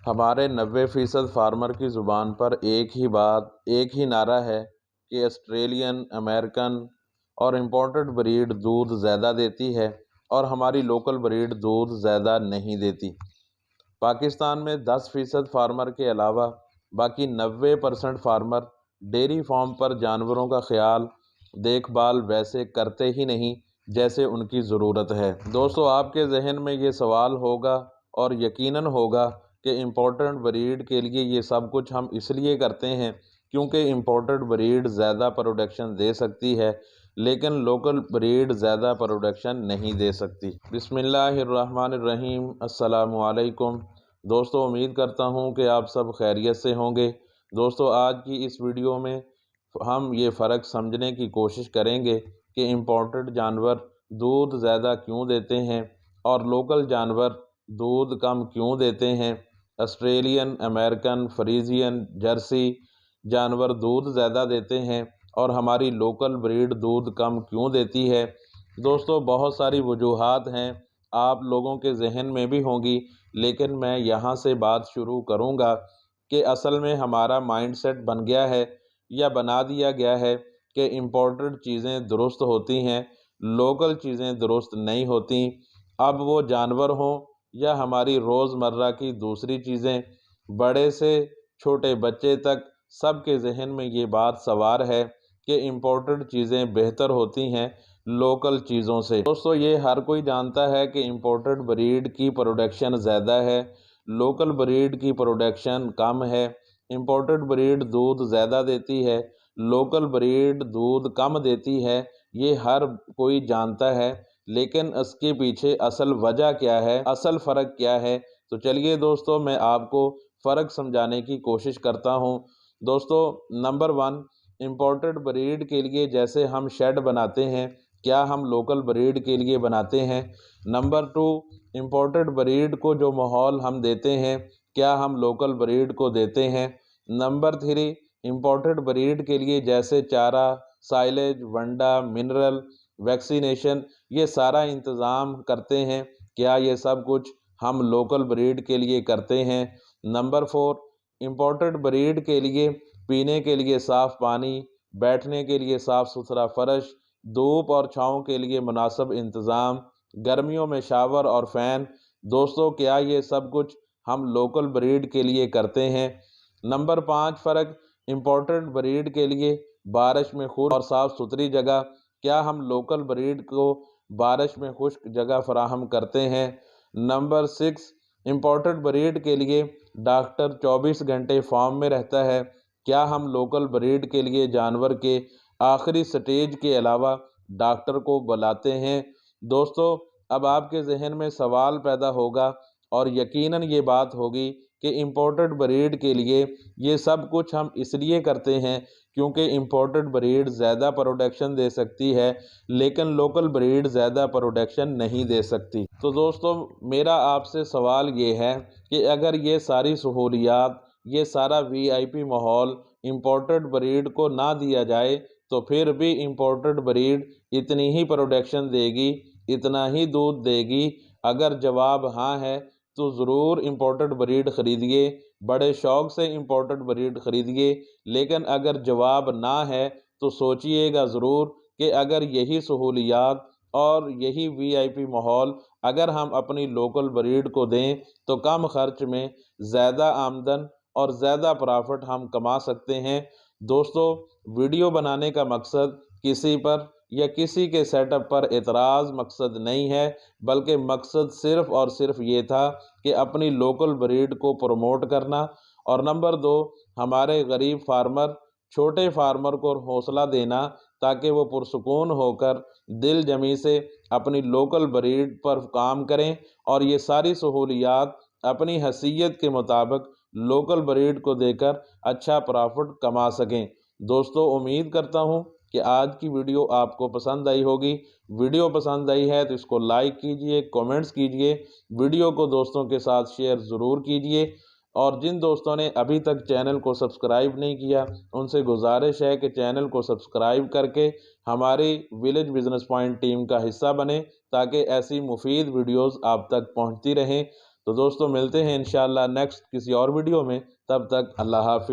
ہمارے 90% فارمر کی زبان پر ایک ہی بات، ایک ہی نعرہ ہے کہ آسٹریلین، امریکن اور امپورٹڈ بریڈ دودھ زیادہ دیتی ہے اور ہماری لوکل بریڈ دودھ زیادہ نہیں دیتی۔ پاکستان میں 10% فارمر کے علاوہ باقی 90% فارمر ڈیری فارم پر جانوروں کا خیال دیکھ بھال ویسے کرتے ہی نہیں جیسے ان کی ضرورت ہے۔ دوستو، آپ کے ذہن میں یہ سوال ہوگا اور یقیناً ہوگا کہ امپورٹنٹ بریڈ کے لیے یہ سب کچھ ہم اس لیے کرتے ہیں کیونکہ امپورٹڈ بریڈ زیادہ پروڈکشن دے سکتی ہے لیکن لوکل بریڈ زیادہ پروڈکشن نہیں دے سکتی۔ بسم اللہ الرحمن الرحیم۔ السلام علیکم دوستو، امید کرتا ہوں کہ آپ سب خیریت سے ہوں گے۔ دوستو، آج کی اس ویڈیو میں ہم یہ فرق سمجھنے کی کوشش کریں گے کہ امپورٹڈ جانور دودھ زیادہ کیوں دیتے ہیں اور لوکل جانور دودھ کم کیوں دیتے ہیں۔ آسٹریلین، امریکن، فریزین، جرسی جانور دودھ زیادہ دیتے ہیں اور ہماری لوکل بریڈ دودھ کم کیوں دیتی ہے۔ دوستو، بہت ساری وجوہات ہیں، آپ لوگوں کے ذہن میں بھی ہوں گی، لیکن میں یہاں سے بات شروع کروں گا کہ اصل میں ہمارا مائنڈ سیٹ بن گیا ہے یا بنا دیا گیا ہے کہ امپورٹڈ چیزیں درست ہوتی ہیں، لوکل چیزیں درست نہیں ہوتیں۔ اب وہ جانور ہوں یا ہماری روزمرہ کی دوسری چیزیں، بڑے سے چھوٹے بچے تک سب کے ذہن میں یہ بات سوار ہے کہ امپورٹڈ چیزیں بہتر ہوتی ہیں لوکل چیزوں سے۔ دوستو، یہ ہر کوئی جانتا ہے کہ امپورٹڈ بریڈ کی پروڈکشن زیادہ ہے، لوکل بریڈ کی پروڈکشن کم ہے۔ امپورٹڈ بریڈ دودھ زیادہ دیتی ہے، لوکل بریڈ دودھ کم دیتی ہے، یہ ہر کوئی جانتا ہے، لیکن اس کے پیچھے اصل وجہ کیا ہے، اصل فرق کیا ہے؟ تو چلیے دوستو، میں آپ کو فرق سمجھانے کی کوشش کرتا ہوں۔ دوستو، نمبر 1، امپورٹڈ بریڈ کے لیے جیسے ہم شیڈ بناتے ہیں، کیا ہم لوکل بریڈ کے لیے بناتے ہیں؟ نمبر 2، امپورٹڈ بریڈ کو جو ماحول ہم دیتے ہیں، کیا ہم لوکل بریڈ کو دیتے ہیں؟ نمبر 3، امپورٹڈ بریڈ کے لیے جیسے چارہ، سائلیج، ونڈا، منرل، ویکسینیشن، یہ سارا انتظام کرتے ہیں، کیا یہ سب کچھ ہم لوکل بریڈ کے لیے کرتے ہیں؟ نمبر 4، امپورٹڈ بریڈ کے لیے پینے کے لیے صاف پانی، بیٹھنے کے لیے صاف ستھرا فرش، دھوپ اور چھاؤں کے لیے مناسب انتظام، گرمیوں میں شاور اور فین، دوستو کیا یہ سب کچھ ہم لوکل بریڈ کے لیے کرتے ہیں؟ نمبر 5 فرق، امپورٹڈ بریڈ کے لیے بارش میں خشک اور صاف ستھری جگہ، کیا ہم لوکل بریڈ کو بارش میں خشک جگہ فراہم کرتے ہیں؟ نمبر 6، امپورٹڈ بریڈ کے لیے ڈاکٹر 24 گھنٹے فارم میں رہتا ہے، کیا ہم لوکل بریڈ کے لیے جانور کے آخری سٹیج کے علاوہ ڈاکٹر کو بلاتے ہیں؟ دوستو، اب آپ کے ذہن میں سوال پیدا ہوگا اور یقیناً یہ بات ہوگی کہ امپورٹڈ بریڈ کے لیے یہ سب کچھ ہم اس لیے کرتے ہیں کیونکہ امپورٹڈ بریڈ زیادہ پروڈکشن دے سکتی ہے لیکن لوکل بریڈ زیادہ پروڈکشن نہیں دے سکتی۔ تو دوستو، میرا آپ سے سوال یہ ہے کہ اگر یہ ساری سہولیات، یہ سارا VIP ماحول امپورٹڈ بریڈ کو نہ دیا جائے تو پھر بھی امپورٹڈ بریڈ اتنی ہی پروڈکشن دے گی، اتنا ہی دودھ دے گی؟ اگر جواب ہاں ہے تو ضرور امپورٹڈ بریڈ خریدیے، بڑے شوق سے امپورٹڈ بریڈ خریدیے، لیکن اگر جواب نہ ہے تو سوچئے گا ضرور کہ اگر یہی سہولیات اور یہی VIP ماحول اگر ہم اپنی لوکل بریڈ کو دیں تو کم خرچ میں زیادہ آمدن اور زیادہ پرافٹ ہم کما سکتے ہیں۔ دوستو، ویڈیو بنانے کا مقصد کسی پر یا کسی کے سیٹ اپ پر اعتراض مقصد نہیں ہے، بلکہ مقصد صرف اور صرف یہ تھا کہ اپنی لوکل بریڈ کو پروموٹ کرنا، اور نمبر 2، ہمارے غریب فارمر، چھوٹے فارمر کو حوصلہ دینا تاکہ وہ پرسکون ہو کر دل جمی سے اپنی لوکل بریڈ پر کام کریں اور یہ ساری سہولیات اپنی حیثیت کے مطابق لوکل بریڈ کو دے کر اچھا پرافٹ کما سکیں۔ دوستو، امید کرتا ہوں کہ آج کی ویڈیو آپ کو پسند آئی ہوگی۔ ویڈیو پسند آئی ہے تو اس کو لائک کیجئے، کومنٹس کیجئے، ویڈیو کو دوستوں کے ساتھ شیئر ضرور کیجئے، اور جن دوستوں نے ابھی تک چینل کو سبسکرائب نہیں کیا ان سے گزارش ہے کہ چینل کو سبسکرائب کر کے ہماری ولیج بزنس پوائنٹ ٹیم کا حصہ بنیں تاکہ ایسی مفید ویڈیوز آپ تک پہنچتی رہیں۔ تو دوستوں ملتے ہیں انشاءاللہ نیکسٹ کسی اور ویڈیو میں، تب تک اللہ حافظ۔